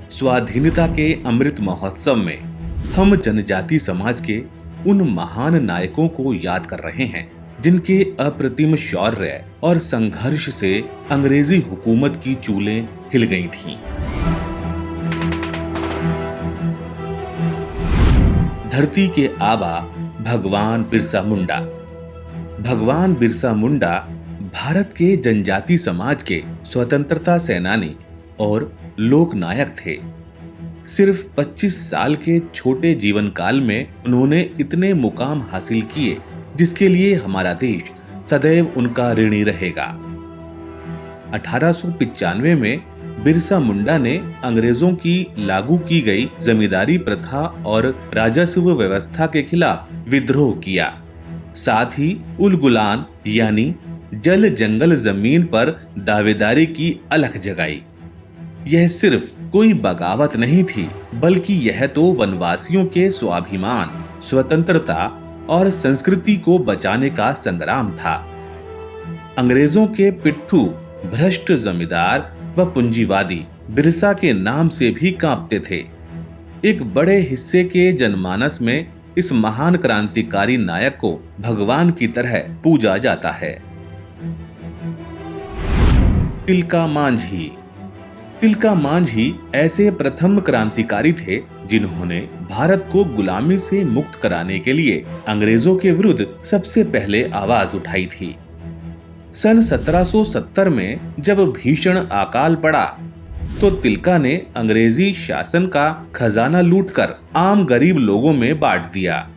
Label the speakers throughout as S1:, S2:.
S1: स्वाधीनता के अमृत महोत्सव में हम जनजाति समाज के उन महान नायकों को याद कर रहे हैं जिनके अप्रतिम शौर्य और संघर्ष से अंग्रेजी हुकूमत की चूलें हिल गई थीं। धरती के आबा भगवान बिरसा मुंडा। भगवान बिरसा मुंडा भारत के जनजाति समाज के स्वतंत्रता सेनानी और लोक नायक थे। सिर्फ 25 साल के छोटे जीवन काल में उन्होंने इतने मुकाम हासिल किए जिसके लिए हमारा देश सदैव उनका ऋणी रहेगा। 1895 में बिरसा मुंडा ने अंग्रेजों की लागू की गई जमींदारी प्रथा और राजस्व व्यवस्था के खिलाफ विद्रोह किया। साथ ही उल गुलान यानी जल जंगल जमीन पर दावेदारी की अलख जगाई। यह सिर्फ कोई बगावत नहीं थी, बल्कि यह तो वनवासियों के स्वाभिमान, स्वतंत्रता और संस्कृति को बचाने का संग्राम था। अंग्रेजों के पिट्ठू भ्रष्ट जमींदार व पूंजीवादी बिरसा के नाम से भी कांपते थे। एक बड़े हिस्से के जनमानस में इस महान क्रांतिकारी नायक को भगवान की तरह पूजा जाता है। तिलका मांझी। तिलका मांझी ऐसे प्रथम क्रांतिकारी थे जिन्होंने भारत को गुलामी से मुक्त कराने के लिए अंग्रेजों के विरुद्ध सबसे पहले आवाज उठाई थी। सन 1770 में जब भीषण अकाल पड़ा तो तिलका ने अंग्रेजी शासन का खजाना लूटकर आम गरीब लोगों में बांट दिया।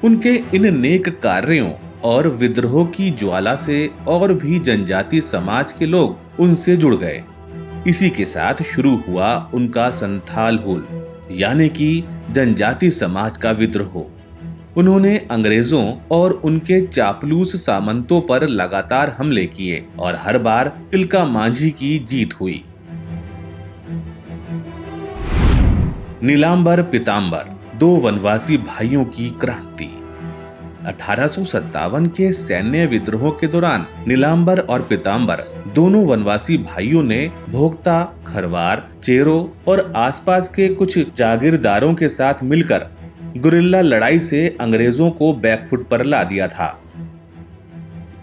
S1: उनके इन नेक कार्यों और विद्रोह की ज्वाला से और भी जनजाति समाज के लोग उनसे जुड़ गए। इसी के साथ शुरू हुआ उनका संथाल हुल यानी कि जनजाति समाज का विद्रोह। उन्होंने अंग्रेजों और उनके चापलूस सामंतों पर लगातार हमले किए और हर बार तिलका मांझी की जीत हुई। नीलांबर पीतांबर, दो वनवासी भाइयों की क्रांति। 1857 के सैन्य विद्रोह के दौरान नीलांबर और पीतांबर दोनों वनवासी भाइयों ने भोक्ता, खरवार, चेरो और आसपास के कुछ जागीरदारों के साथ मिलकर गुरिल्ला लड़ाई से अंग्रेजों को बैकफुट पर ला दिया था।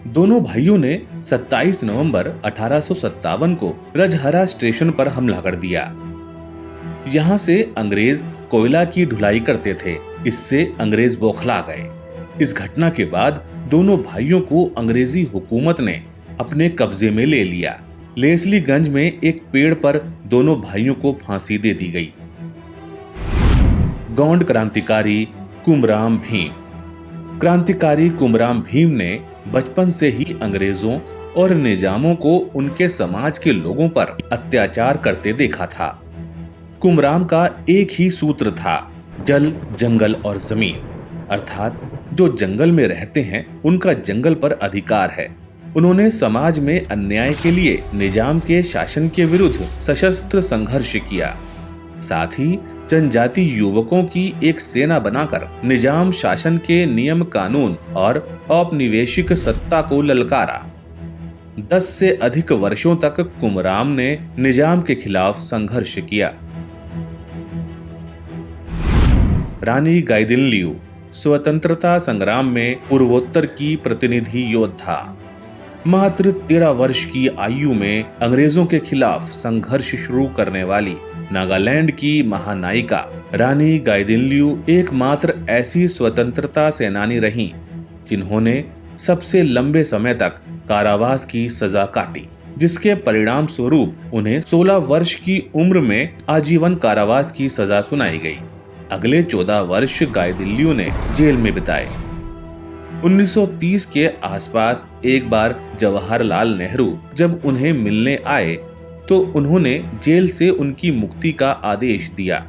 S1: दोनों भाइयों ने 27 नवंबर 1857 को रजहरा स्टेशन पर हमला कर दिया। यहाँ से अंग्रेज कोयला की ढुलाई करते थे। इससे अंग्रेज बौखला गए। इस घटना के बाद दोनों भाइयों को अंग्रेजी हुकूमत ने अपने कब्जे में ले लिया। लेस्लीगंज में एक पेड़ पर दोनों भाइयों को फांसी दे दी गई। गौंड क्रांतिकारी कुमराम भीम। क्रांतिकारी कुमराम भीम ने बचपन से ही अंग्रेजों और निजामों को उनके समाज के लोगों पर अत्याचार करते देखा था। कुमराम का एक ही सूत्र था, जल, जंगल और जमीन, अर्थात जो जंगल में रहते हैं उनका जंगल पर अधिकार है। उन्होंने समाज में अन्याय के लिए निजाम के शासन के विरुद्ध सशस्त्र संघर्ष किया। साथ ही जनजाति युवकों की एक सेना बनाकर निजाम शासन के नियम कानून और औपनिवेशिक सत्ता को ललकारा। 10 से अधिक वर्षों तक कुमराम ने निजाम के खिलाफ संघर्ष किया। रानी गाइदिन्ल्यू, स्वतंत्रता संग्राम में पूर्वोत्तर की प्रतिनिधि योद्धा। मात्र 13 वर्ष की आयु में अंग्रेजों के खिलाफ संघर्ष शुरू करने वाली नागालैंड की महानायिका रानी गाइदिन्ल्यू एकमात्र ऐसी स्वतंत्रता सेनानी रहीं जिन्होंने सबसे लंबे समय तक कारावास की सजा काटी, जिसके परिणाम स्वरूप उन्हें 16 वर्ष की उम्र में आजीवन कारावास की सजा सुनाई गई। अगले 14 वर्ष गाइदिन्ल्यू ने जेल में बिताए। 1930 के आसपास एक बार जवाहरलाल नेहरू जब उन्हें मिलने आए तो उन्होंने जेल से उनकी मुक्ति का आदेश दिया।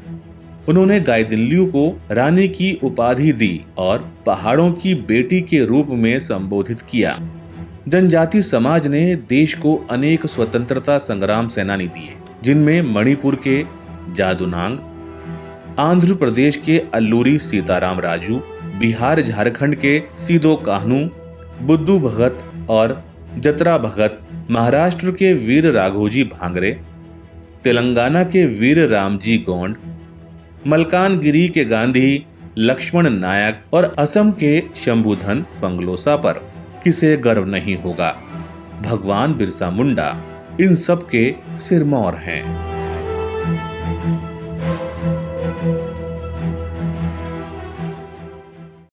S1: उन्होंने गाइदिन्ल्यू को रानी की उपाधि दी और पहाड़ों की बेटी के रूप में संबोधित किया। जनजाति समाज ने देश को अनेक स्वतंत्रता संग्राम सेनानी दिए, जिनमें मणिपुर के जादूनांग, आंध्र प्रदेश के अल्लूरी सीताराम राजू, बिहार झारखंड के सीदो कान्हू, बुद्धू भगत और जतरा भगत, महाराष्ट्र के वीर राघोजी भांगरे, तेलंगाना के वीर रामजी गोंड, मलकानगिरी के गांधी लक्ष्मण नायक और असम के शंभुधन फंगलोसा पर किसे गर्व नहीं होगा। भगवान बिरसा मुंडा इन सब के सिरमौर हैं।